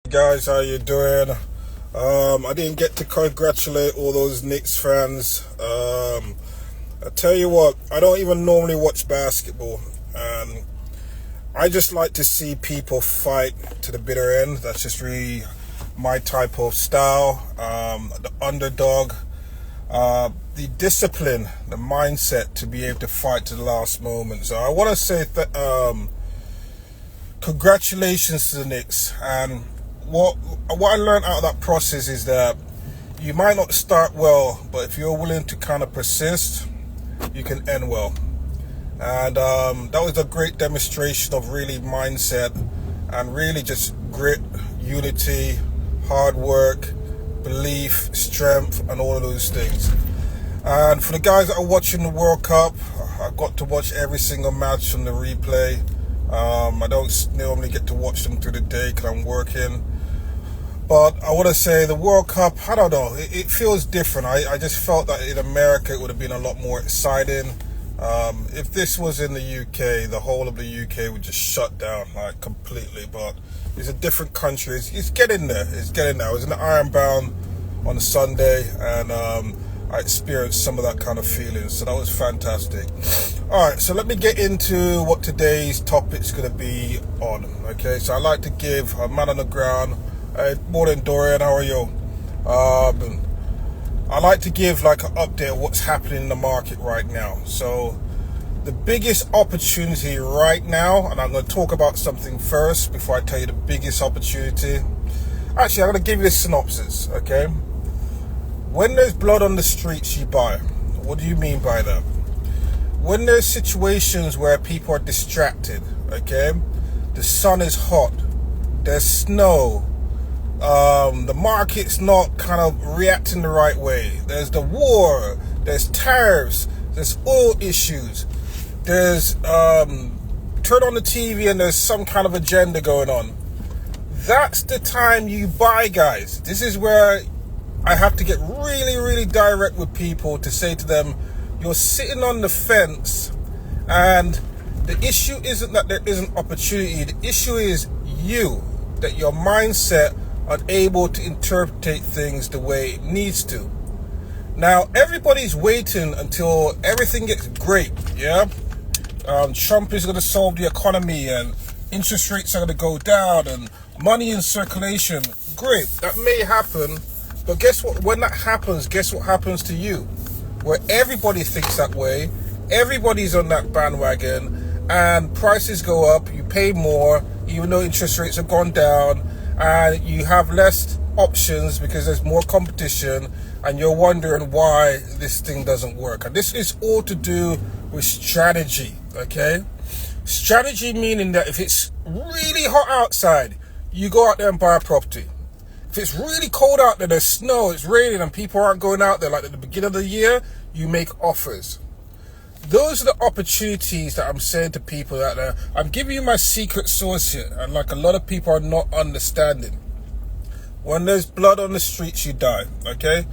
Guys, how you doing? I didn't get to congratulate all those Knicks fans. I tell you what, I don't even normally watch basketball, and I just like to see people fight to the bitter end. That's just really my type of style. The underdog, the discipline, the mindset to be able to fight to the last moment. So I want to say congratulations to the Knicks. And what I learned out of that process is that you might not start well, but if you're willing to kind of persist, you can end well. And that was a great demonstration of really mindset and really just grit, unity, hard work, belief, strength, and all of those things. And for the guys that are watching the World Cup, I got to watch every single match from the replay. I don't normally get to watch them through the day because I'm working. But I want to say the World Cup, I don't know, it feels different. I just felt that in America it would have been a lot more exciting. If this was in the UK, the whole of the UK would just shut down like completely. But it's a different country. It's getting there. It's getting there. I was in the Ironbound on a Sunday, and I experienced some of that kind of feeling. So that was fantastic. All right, so let me get into what today's topic's going to be on. Okay, so I like to give a man on the ground. Morning, Darrell, how are you? I like to give like an update of what's happening in the market right now. So the biggest opportunity right now, and I'm going to talk about something first before I tell you the biggest opportunity. Actually, I'm going to give you a synopsis, okay? When there's blood on the streets, you buy. What do you mean by that? When there's situations where people are distracted, okay? The sun is hot, there's snow, the market's not kind of reacting the right way. There's the war, there's tariffs, there's oil issues, there's turn on the TV and there's some kind of agenda going on. That's the time you buy, guys. This is where I have to get really, really direct with people to say to them, you're sitting on the fence, and the issue isn't that there isn't opportunity. The issue is you, that your mindset unable to interpret things the way it needs to. Now, everybody's waiting until everything gets great, yeah? Trump is going to solve the economy, and interest rates are going to go down, and money in circulation. Great, that may happen, but guess what? When that happens, guess what happens to you? Where everybody thinks that way, everybody's on that bandwagon, and prices go up, you pay more, even though interest rates have gone down, and you have less options because there's more competition, and you're wondering why this thing doesn't work. And this is all to do with strategy, okay? Strategy meaning that if it's really hot outside, you go out there and buy a property. If it's really cold out there, there's snow, it's raining, and people aren't going out there like at the beginning of the year, you make offers. Those are the opportunities that I'm saying to people out there. I'm giving you my secret sauce here, and like a lot of people are not understanding. When there's blood on the streets, you die, okay?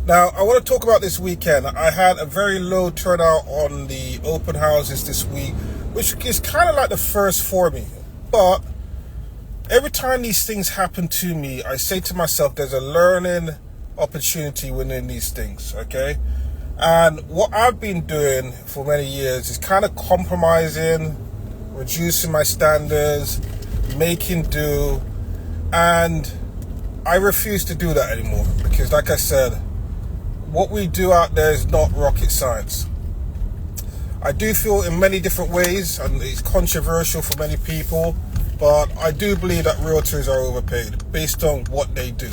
Now, I want to talk about this weekend. I had a very low turnout on the open houses this week, which is kind of like the first for me. But every time these things happen to me, I say to myself, there's a learning opportunity within these things, okay? And what I've been doing for many years is kind of compromising, reducing my standards, making do, and I refuse to do that anymore because, like I said, what we do out there is not rocket science. I do feel in many different ways, and it's controversial for many people, but I do believe that realtors are overpaid based on what they do.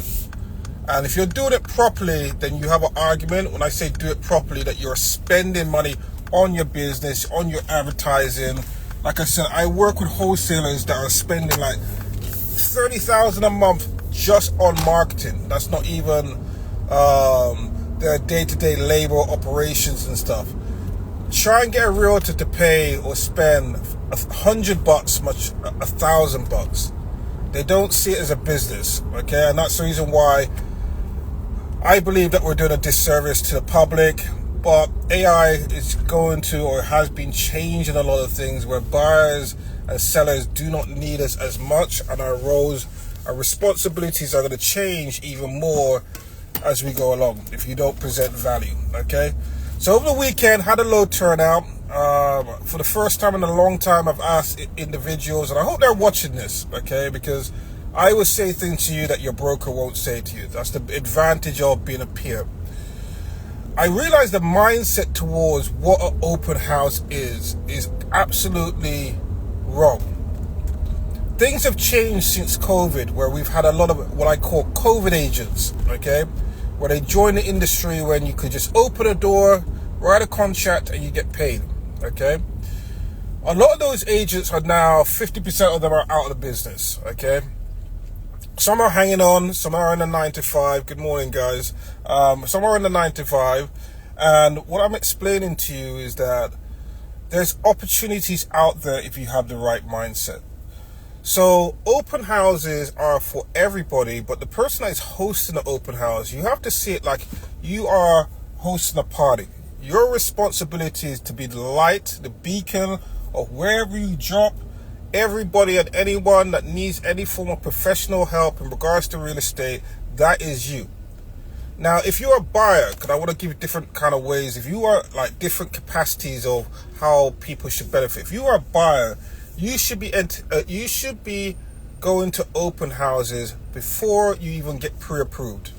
And if you're doing it properly, then you have an argument. When I say do it properly, that you're spending money on your business, on your advertising. Like I said, I work with wholesalers that are spending like $30,000 a month just on marketing. That's not even their day-to-day labor operations and stuff. Try and get a realtor to pay or spend $100, much $1,000. They don't see it as a business, okay? And that's the reason why I believe that we're doing a disservice to the public. But AI is going to, or has been changing a lot of things where buyers and sellers do not need us as much, and our roles and responsibilities are going to change even more as we go along if you don't present value. Okay, so over the weekend had a low turnout. For the first time in a long time, I've asked individuals, and I hope they're watching this, okay, because I will say things to you that your broker won't say to you. That's the advantage of being a peer. I realize the mindset towards what an open house is absolutely wrong. Things have changed since COVID, where we've had a lot of what I call COVID agents, okay, where they join the industry when you could just open a door, write a contract, and you get paid, okay. A lot of those agents are now, 50% of them are out of the business, okay. Some are hanging on, some are in the 9 to 5. Good morning, guys. Some are in the 9 to 5. And what I'm explaining to you is that there's opportunities out there if you have the right mindset. So open houses are for everybody, but the person that is hosting the open house, you have to see it like you are hosting a party. Your responsibility is to be the light, the beacon of wherever you drop. Everybody and anyone that needs any form of professional help in regards to real estate, that is you. Now, if you're a buyer, because I want to give you different kind of ways, if you are like different capacities of how people should benefit. If you are a buyer, you should be going to open houses before you even get pre-approved.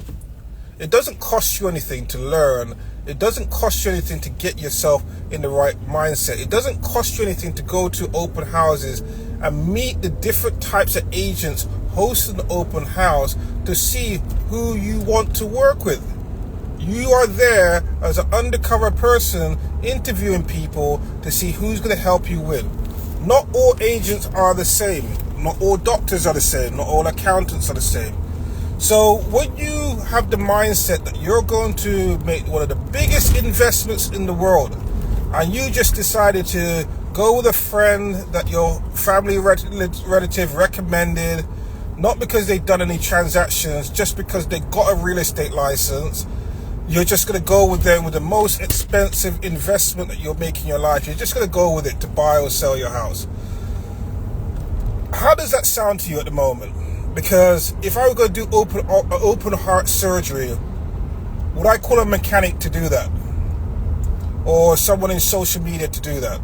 It doesn't cost you anything to learn. It doesn't cost you anything to get yourself in the right mindset. It doesn't cost you anything to go to open houses and meet the different types of agents hosting the open house to see who you want to work with. You are there as an undercover person interviewing people to see who's going to help you win. Not all agents are the same. Not all doctors are the same. Not all accountants are the same. So when you have the mindset that you're going to make one of the biggest investments in the world, and you just decided to go with a friend that your family relative recommended, not because they've done any transactions, just because they got a real estate license, you're just going to go with them with the most expensive investment that you'll make in your life. You're just going to go with it to buy or sell your house. How does that sound to you at the moment? Because if I were going to do open heart surgery, would I call a mechanic to do that? Or someone in social media to do that?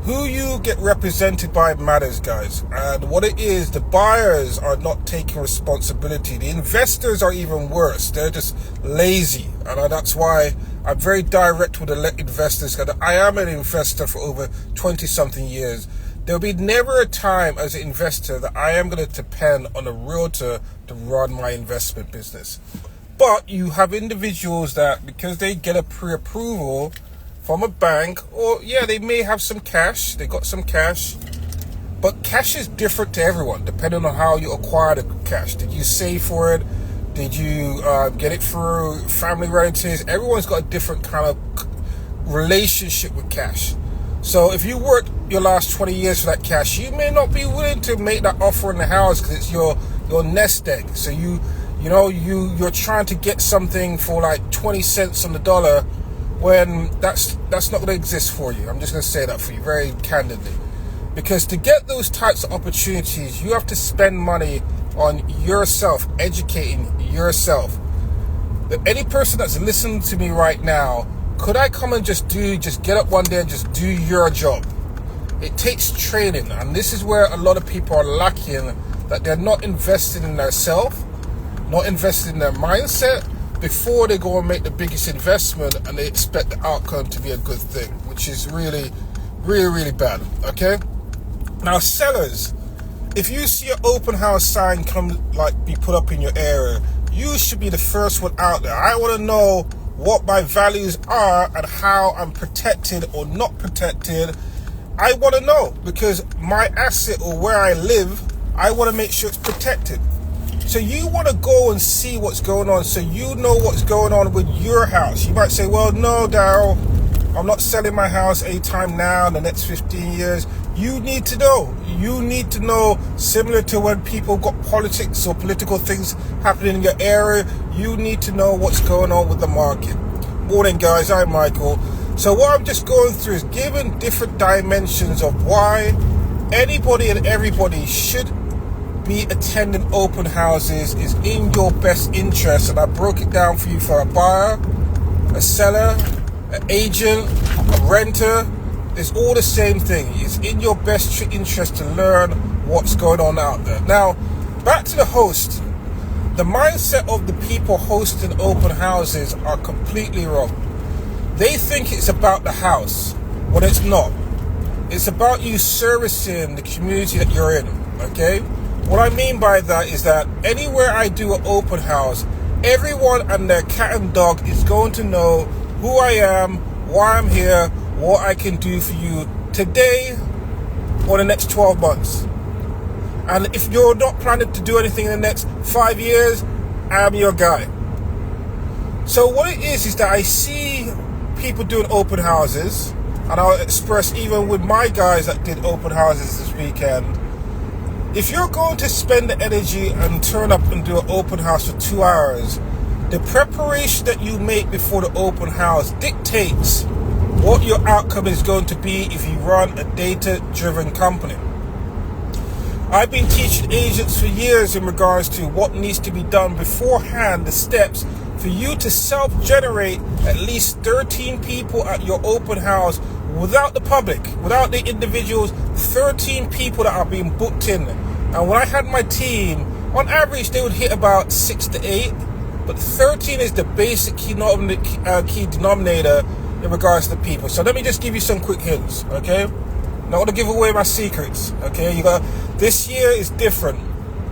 Who you get represented by matters, guys. And what it is, the buyers are not taking responsibility. The investors are even worse. They're just lazy. And that's why I'm very direct with the investors. I am an investor for over 20-something years. There'll be never a time as an investor that I am going to depend on a realtor to run my investment business. But you have individuals that, because they get a pre-approval from a bank, or they may have some cash, they got some cash, but cash is different to everyone depending on how you acquire the cash. Did you save for it? Did you get it through family relatives? Everyone's got a different kind of relationship with cash. So if you worked your last 20 years for that cash, you may not be willing to make that offer in the house because it's your nest egg. So you're trying to get something for like 20 cents on the dollar when that's not going to exist for you. I'm just going to say that for you very candidly. Because to get those types of opportunities, you have to spend money on yourself, educating yourself. Any person that's listening to me right now, could I come and just get up one day and just do your job? It takes training, and this is where a lot of people are lacking, that they're not invested in their self, not invested in their mindset before they go and make the biggest investment, and they expect the outcome to be a good thing, which is really, really, really bad, okay? Now, sellers, if you see an open house sign be put up in your area, you should be the first one out there. I want to know what my values are and how I'm protected or not protected. I want to know, because my asset or where I live, I want to make sure it's protected. So you want to go and see what's going on, so you know what's going on with your house. You might say, well, no, Darrell, I'm not selling my house anytime now in the next 15 years. You need to know. You need to know, similar to when people got politics or political things happening in your area, you need to know what's going on with the market. Morning, guys. I'm Michael. So what I'm just going through is giving different dimensions of why anybody and everybody should be attending open houses is in your best interest. And I broke it down for you for a buyer, a seller, an agent, a renter. It's all the same thing. It's in your best interest to learn what's going on out there. Now, back to the host. The mindset of the people hosting open houses are completely wrong. They think it's about the house, when it's not. It's about you servicing the community that you're in, okay? What I mean by that is that anywhere I do an open house, everyone and their cat and dog is going to know who I am, why I'm here, what I can do for you today or the next 12 months. And if you're not planning to do anything in the next 5 years, I'm your guy. So what it is that I see people doing open houses, and I'll express even with my guys that did open houses this weekend, if you're going to spend the energy and turn up and do an open house for 2 hours, the preparation that you make before the open house dictates what your outcome is going to be if you run a data-driven company. I've been teaching agents for years in regards to what needs to be done beforehand, the steps for you to self-generate at least 13 people at your open house without the public, without the individuals, 13 people that are being booked in. And when I had my team, on average they would hit about 6 to 8, but 13 is the basic key denominator in regards to people. So let me just give you some quick hints, okay? Not going to give away my secrets, okay? This year is different.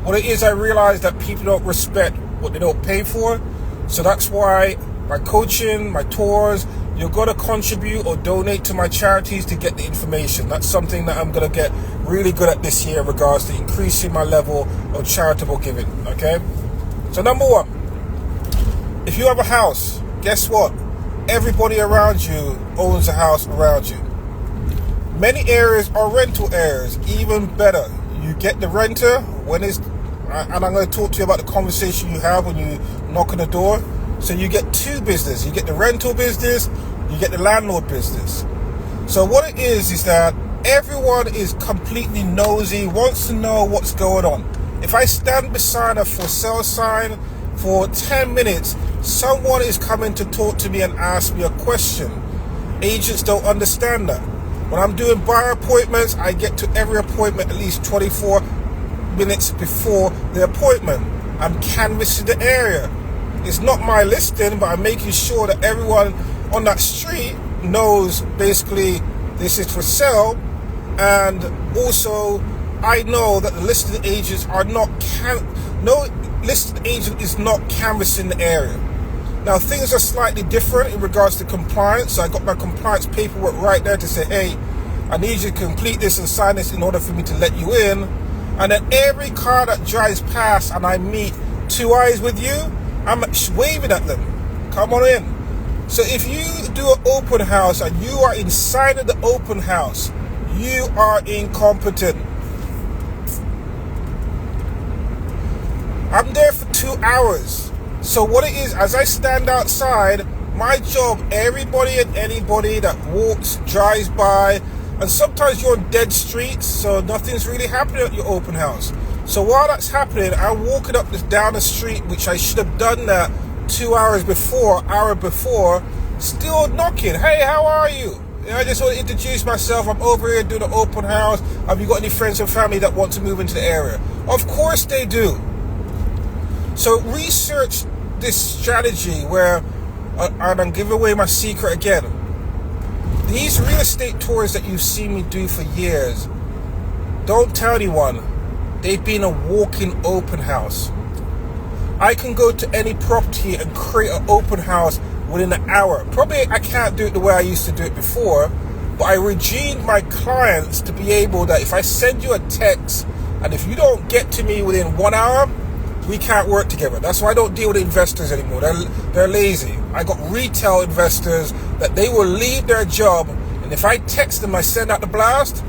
What it is, I realize that people don't respect what they don't pay for. So that's why my coaching, my tours, you're going to contribute or donate to my charities to get the information. That's something that I'm going to get really good at this year in regards to increasing my level of charitable giving, okay? So number one, if you have a house, guess what? Everybody around you owns a house around you. Many areas are rental areas. Even better, you get the renter and I'm going to talk to you about the conversation you have when you knock on the door. So you get two business. You get the rental business, you get the landlord business. So what it is that everyone is completely nosy, wants to know what's going on. If I stand beside a for sale sign for 10 minutes, someone is coming to talk to me and ask me a question. Agents don't understand that. When I'm doing buyer appointments, I get to every appointment at least 24 minutes before the appointment. I'm canvassing the area. It's not my listing, but I'm making sure that everyone on that street knows basically this is for sale. And also, I know that the listing agents are not no listing agent is not canvassing the area. Now things are slightly different in regards to compliance. So I got my compliance paperwork right there to say, hey, I need you to complete this and sign this in order for me to let you in. And then every car that drives past and I meet two eyes with you, I'm waving at them. Come on in. So if you do an open house and you are inside of the open house, you are incompetent. I'm there for 2 hours. So what it is, as I stand outside, my job, everybody and anybody that walks, drives by, and sometimes you're on dead streets, so nothing's really happening at your open house. So while that's happening, I'm walking up down the street, which I should have done that 2 hours before, hour before, still knocking. Hey, how are you? I just want to introduce myself. I'm over here doing an open house. Have you got any friends and family that want to move into the area? Of course they do. So research this strategy where, and I'm giving away my secret again. These real estate tours that you've seen me do for years, don't tell anyone. They've been a walking open house. I can go to any property and create an open house within an hour. Probably I can't do it the way I used to do it before, but I regimed my clients to be able that if I send you a text and if you don't get to me within 1 hour, we can't work together. That's why I don't deal with investors anymore. They're lazy. I got retail investors that they will leave their job, and if I text them, I send out the blast,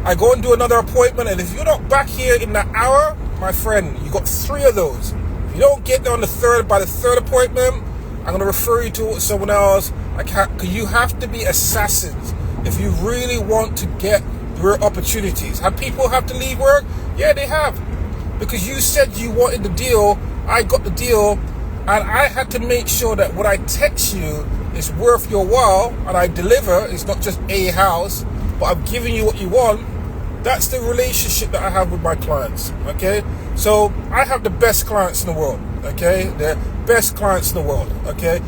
I go and do another appointment, and if you're not back here in that hour, my friend, you got 3 of those. If you don't get there on by the third appointment, I'm going to refer you to someone else. Because you have to be assassins if you really want to get your opportunities. Have people have to leave work? Yeah, they have. because you said you wanted the deal. I got the deal, and I had to make sure that what I text you is worth your while, and I deliver. It's not just a house, but I'm giving you what you want. That's the relationship that I have with my clients, okay? So I have the best clients in the world, okay? They're best clients in the world, okay?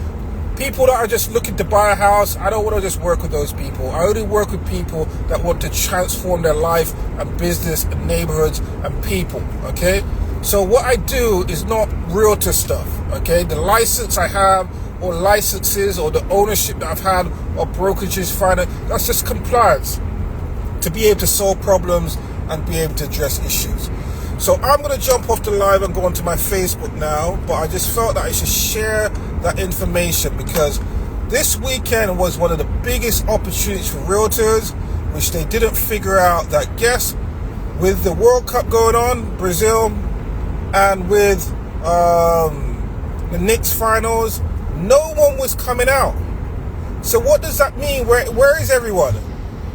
People that are just looking to buy a house, I don't want to just work with those people. I only work with people that want to transform their life and business and neighborhoods and people, okay? So what I do is not realtor stuff, okay? The license I have, or licenses, or the ownership that I've had, or brokerages, finance, that's just compliance to be able to solve problems and be able to address issues. So I'm going to jump off the live and go onto my Facebook now, but I just felt that I should share that information because this weekend was one of the biggest opportunities for realtors, which they didn't figure out. That guess, with the World Cup going on, Brazil, and with the Knicks finals, no one was coming out. So what does that mean? Where is everyone?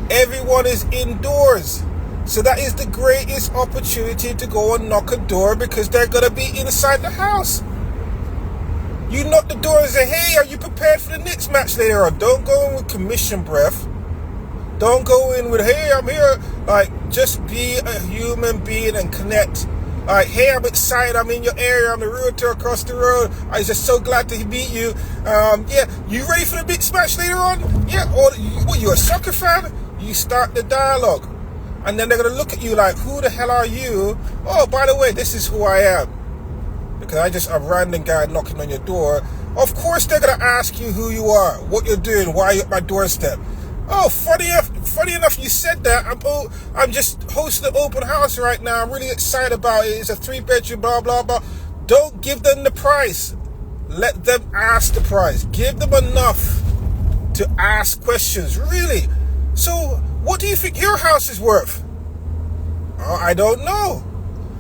Everyone is indoors. So that is the greatest opportunity to go and knock a door because they're going to be inside the house. You knock the door and say, hey, are you prepared for the Knicks match later on? Don't go in with commission breath. Don't go in with, hey, I'm here. Like, just be a human being and connect. Like, hey, I'm excited. I'm in your area. I'm the realtor across the road. I'm just so glad to meet you. Yeah, you ready for the Knicks match later on? Yeah, or what, you a soccer fan? You start the dialogue. And then they're going to look at you like, who the hell are you? Oh, by the way, this is who I am. Because I just a random guy knocking on your door. Of course they're going to ask you who you are, what you're doing, why you're at my doorstep. Oh, funny enough you said that. I'm just hosting an open house right now. I'm really excited about it. It's a 3-bedroom, blah, blah, blah. Don't give them the price. Let them ask the price. Give them enough to ask questions. Really? So, what do you think your house is worth? Oh, I don't know.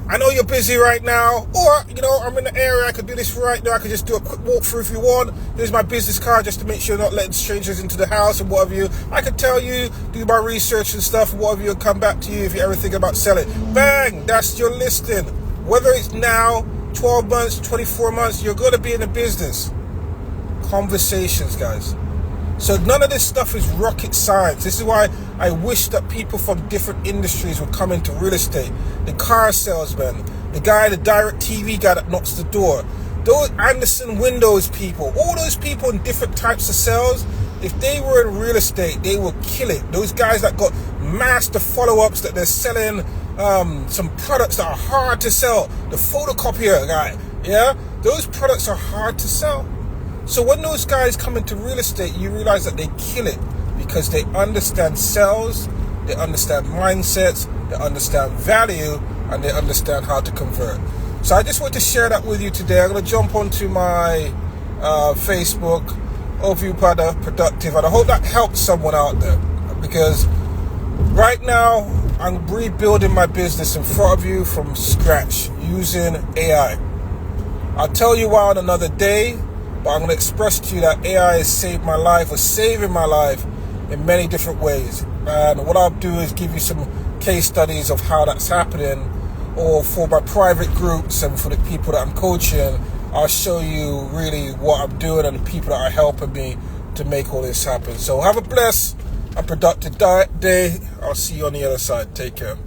I know you're busy right now, or, I'm in the area, I could do this right now, I could just do a quick walkthrough if you want. Here's my business card just to make sure you're not letting strangers into the house and whatever you. I could tell you, do my research and stuff, whatever you, come back to you if you ever think about selling. Bang, that's your listing. Whether it's now, 12 months, 24 months, you're going to be in the business. Conversations, guys. So none of this stuff is rocket science. This is why I wish that people from different industries would come into real estate. The car salesman, the guy, the direct TV guy that knocks the door, those Anderson Windows people, all those people in different types of sales, if they were in real estate, they would kill it. Those guys that got master follow-ups, that they're selling some products that are hard to sell. The photocopier guy, yeah? Those products are hard to sell. So when those guys come into real estate, you realize that they kill it because they understand sales, they understand mindsets, they understand value, and they understand how to convert. So I just want to share that with you today. I'm going to jump onto my Facebook, Overview Productive, and I hope that helps someone out there because right now I'm rebuilding my business in front of you from scratch using AI. I'll tell you why on another day. But I'm going to express to you that AI has saved my life, or saving my life in many different ways. And what I'll do is give you some case studies of how that's happening, or for my private groups and for the people that I'm coaching, I'll show you really what I'm doing and the people that are helping me to make all this happen. So have a blessed and productive day. I'll see you on the other side. Take care.